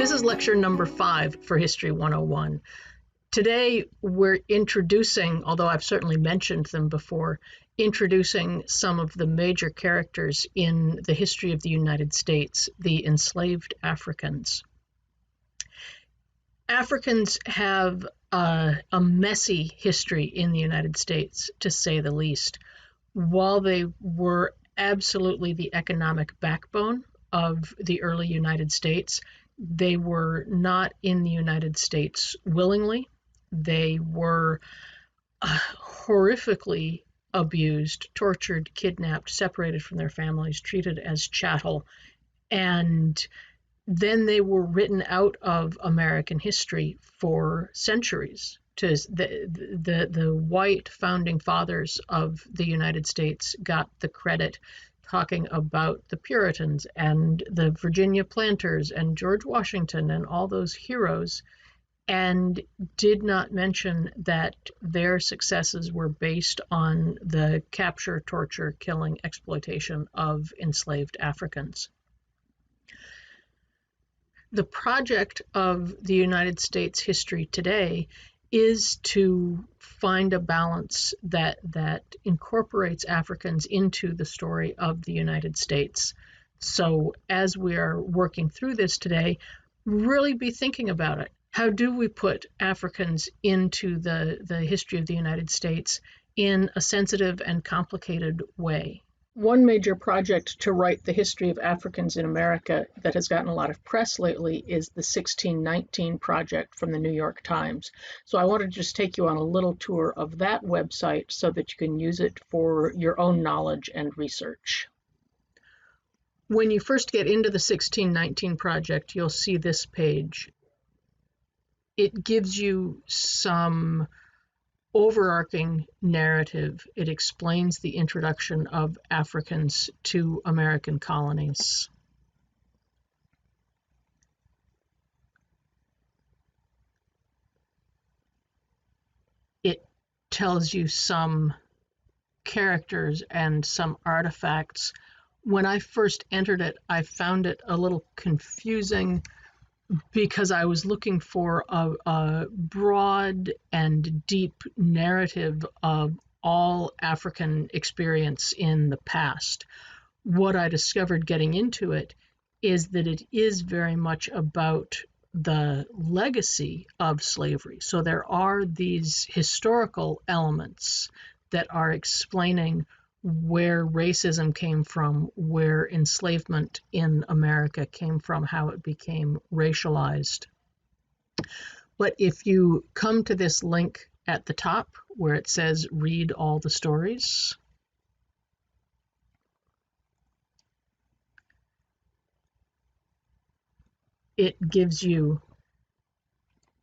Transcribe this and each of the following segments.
This is lecture number 5 for History 101. Today we're introducing, although I've certainly mentioned them before, introducing some of the major characters in the history of the United States, the enslaved Africans. Africans have a messy history in the United States, to say the least. While they were absolutely the economic backbone of the early United States, they were not in the United States willingly. They were horrifically abused, tortured, kidnapped, separated from their families, treated as chattel, and then they were written out of American history for centuries. The white founding fathers of the United States got the credit talking about the Puritans and the Virginia planters and George Washington and all those heroes, and did not mention that their successes were based on the capture, torture, killing, exploitation of enslaved Africans. The project of the United States history today is to find a balance that incorporates Africans into the story of the United States. So as we are working through this today, really be thinking about it. How do we put Africans into the history of the United States in a sensitive and complicated way? One major project to write the history of Africans in America that has gotten a lot of press lately is the 1619 Project from the New York Times. So I want to just take you on a little tour of that website so that you can use it for your own knowledge and research. When you first get into the 1619 Project, you'll see this page. It gives you some overarching narrative. It explains the introduction of Africans to American colonies. It tells you some characters and some artifacts. When I first entered it, I found it a little confusing because I was looking for a broad and deep narrative of all African experience in the past. What I discovered getting into it is that it is very much about the legacy of slavery. So there are these historical elements that are explaining where racism came from, where enslavement in America came from, how it became racialized. But if you come to this link at the top where it says read all the stories, it gives you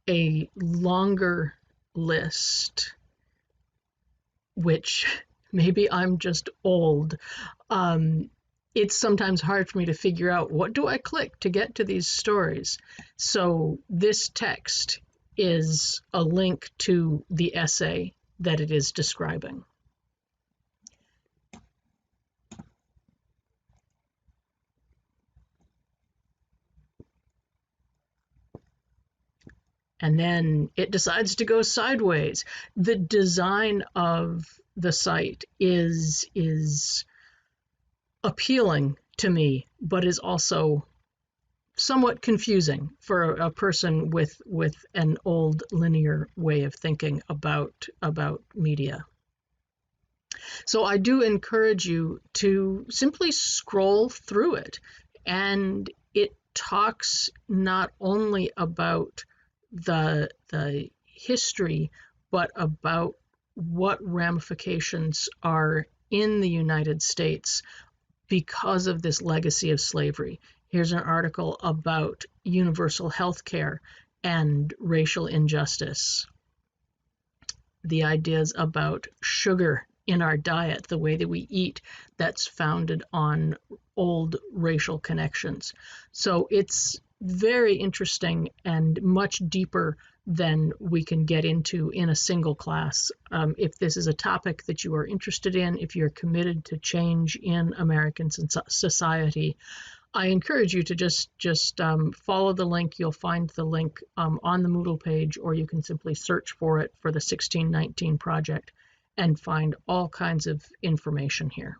a longer list, which maybe I'm just old. It's sometimes hard for me to figure out what do I click to get to these stories. So this text is a link to the essay that it is describing. And then it decides to go sideways. The design of the site is appealing to me, but is also somewhat confusing for a person with an old linear way of thinking about media. So I do encourage you to simply scroll through it, and it talks not only about the history, but about what ramifications are in the United States because of this legacy of slavery. Here's an article about universal health care and racial injustice. The ideas about sugar in our diet, the way that we eat, that's founded on old racial connections. So it's very interesting and much deeper than we can get into in a single class. If this is a topic that you are interested in, if you're committed to change in American society, I encourage you to just follow the link. You'll find the link on the Moodle page, or you can simply search for it for the 1619 project and find all kinds of information here.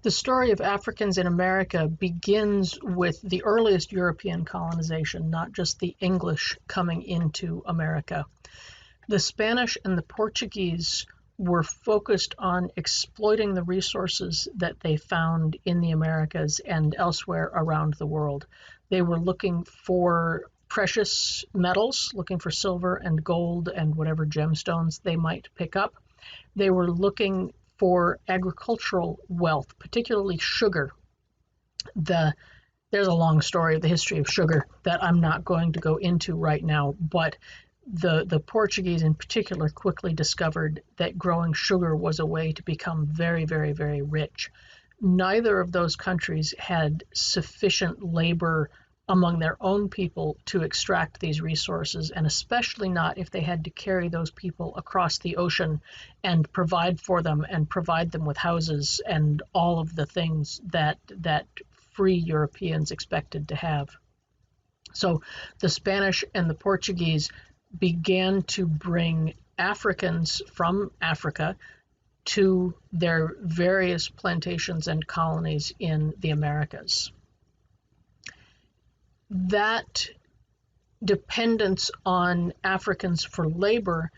The story of Africans in America begins with the earliest European colonization, not just the English coming into America. The Spanish and the Portuguese were focused on exploiting the resources that they found in the Americas and elsewhere around the world. They were looking for precious metals, looking for silver and gold and whatever gemstones they might pick up. They were looking for agricultural wealth, particularly sugar. There's a long story of the history of sugar that I'm not going to go into right now, but the Portuguese in particular quickly discovered that growing sugar was a way to become very, very, very rich. Neither of those countries had sufficient labor among their own people to extract these resources, and especially not if they had to carry those people across the ocean and provide for them and provide them with houses and all of the things that free Europeans expected to have. So the Spanish and the Portuguese began to bring Africans from Africa to their various plantations and colonies in the Americas. That dependence on Africans for labor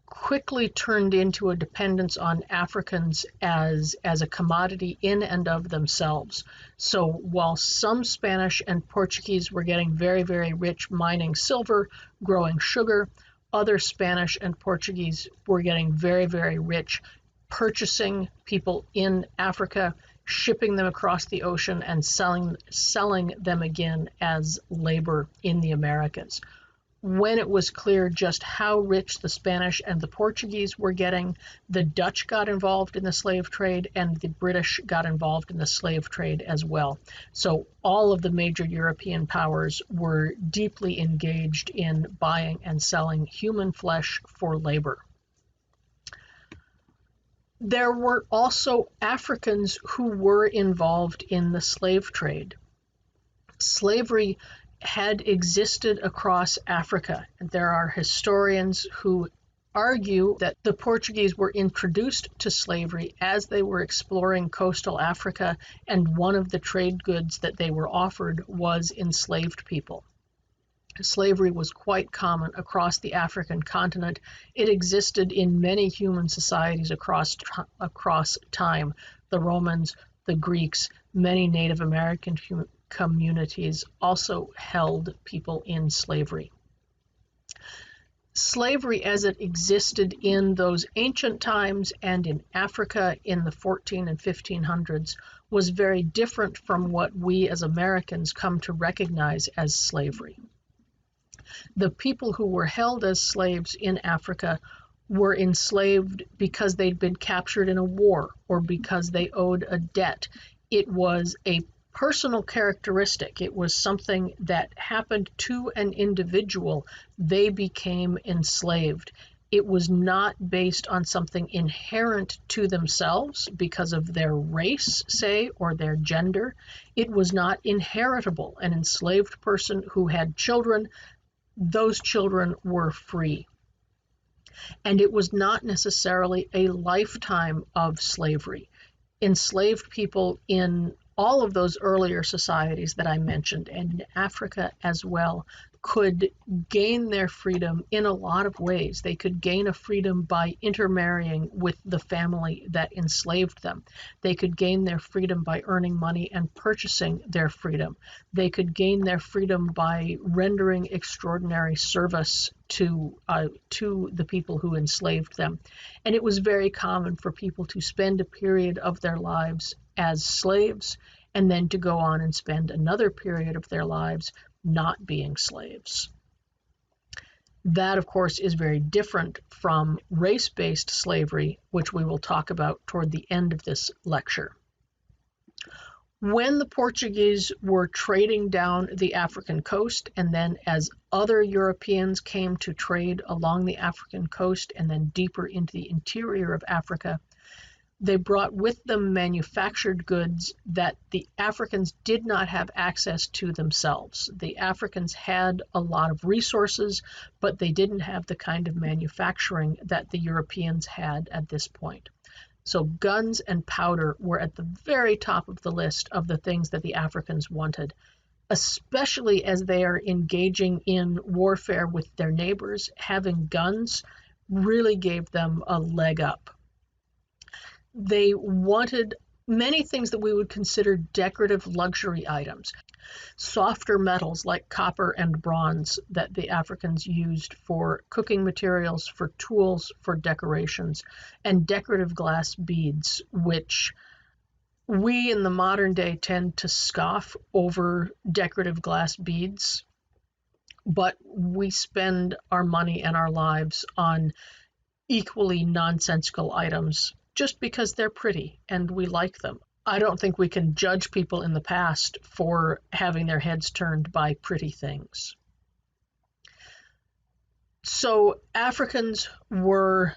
quickly turned into a dependence on Africans as a commodity in and of themselves. So while some Spanish and Portuguese were getting very, very rich mining silver, growing sugar, other Spanish and Portuguese were getting very, very rich purchasing people in Africa, shipping them across the ocean, and selling them again as labor in the Americas. When it was clear just how rich the Spanish and the Portuguese were getting, the Dutch got involved in the slave trade and the British got involved in the slave trade as well. So all of the major European powers were deeply engaged in buying and selling human flesh for labor. There were also Africans who were involved in the slave trade. Slavery had existed across Africa. There are historians who argue that the Portuguese were introduced to slavery as they were exploring coastal Africa, and one of the trade goods that they were offered was enslaved people. Slavery was quite common across the African continent. It existed in many human societies across time. The Romans, the Greeks, many Native American communities also held people in slavery. Slavery as it existed in those ancient times and in Africa in the 14 and 1500s was very different from what we as Americans come to recognize as slavery. The people who were held as slaves in Africa were enslaved because they'd been captured in a war or because they owed a debt. It was a personal characteristic. It was something that happened to an individual. They became enslaved. It was not based on something inherent to themselves because of their race, say, or their gender. It was not inheritable. An enslaved person who had children, those children were free. And it was not necessarily a lifetime of slavery. Enslaved people in all of those earlier societies that I mentioned, and in Africa as well, could gain their freedom in a lot of ways. They could gain a freedom by intermarrying with the family that enslaved them. They could gain their freedom by earning money and purchasing their freedom. They could gain their freedom by rendering extraordinary service to the people who enslaved them. And it was very common for people to spend a period of their lives as slaves and then to go on and spend another period of their lives not being slaves. That, of course, is very different from race-based slavery, which we will talk about toward the end of this lecture. When the Portuguese were trading down the African coast, and then as other Europeans came to trade along the African coast and then deeper into the interior of Africa, They brought with them manufactured goods that the Africans did not have access to themselves. The Africans had a lot of resources, but they didn't have the kind of manufacturing that the Europeans had at this point. So guns and powder were at the very top of the list of the things that the Africans wanted, especially as they are engaging in warfare with their neighbors. Having guns really gave them a leg up. They wanted many things that we would consider decorative luxury items. Softer metals like copper and bronze that the Africans used for cooking materials, for tools, for decorations, and decorative glass beads, which we in the modern day tend to scoff over decorative glass beads, but we spend our money and our lives on equally nonsensical items just because they're pretty and we like them. I don't think we can judge people in the past for having their heads turned by pretty things. So Africans were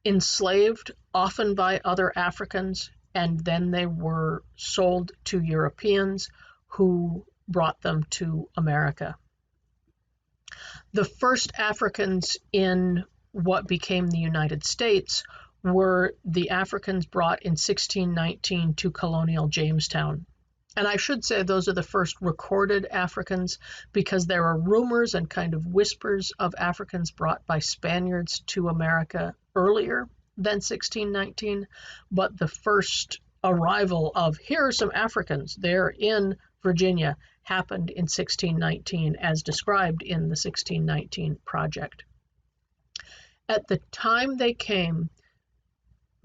enslaved, often by other Africans, and then they were sold to Europeans who brought them to America. The first Africans in what became the United States were the Africans brought in 1619 to colonial Jamestown. And I should say those are the first recorded Africans, because there are rumors and kind of whispers of Africans brought by Spaniards to America earlier than 1619, but the first arrival of here are some Africans, they're in Virginia, happened in 1619 as described in the 1619 project. At the time they came,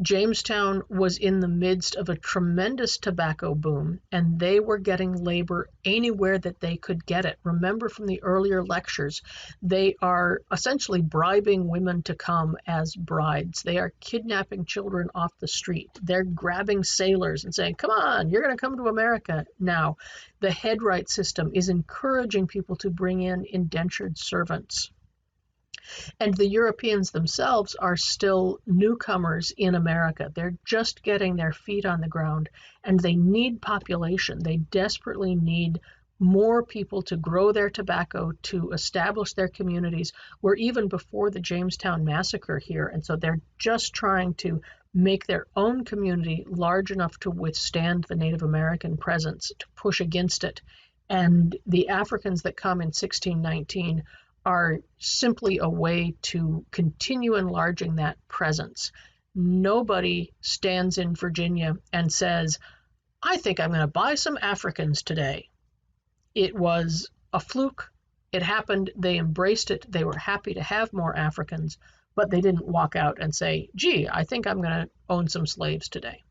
Jamestown was in the midst of a tremendous tobacco boom, and they were getting labor anywhere that they could get it. Remember from the earlier lectures, they are essentially bribing women to come as brides. They are kidnapping children off the street. They're grabbing sailors and saying, come on, you're going to come to America now. The headright system is encouraging people to bring in indentured servants. And the Europeans themselves are still newcomers in America. They're just getting their feet on the ground, and they need population. They desperately need more people to grow their tobacco, to establish their communities. We're even before the Jamestown massacre here, and so they're just trying to make their own community large enough to withstand the Native American presence, to push against it. And the Africans that come in 1619 are simply a way to continue enlarging that presence. Nobody stands in Virginia and says, I think I'm going to buy some Africans today. It was a fluke. It happened. They embraced it. They were happy to have more Africans, but they didn't walk out and say, gee, I think I'm going to own some slaves today.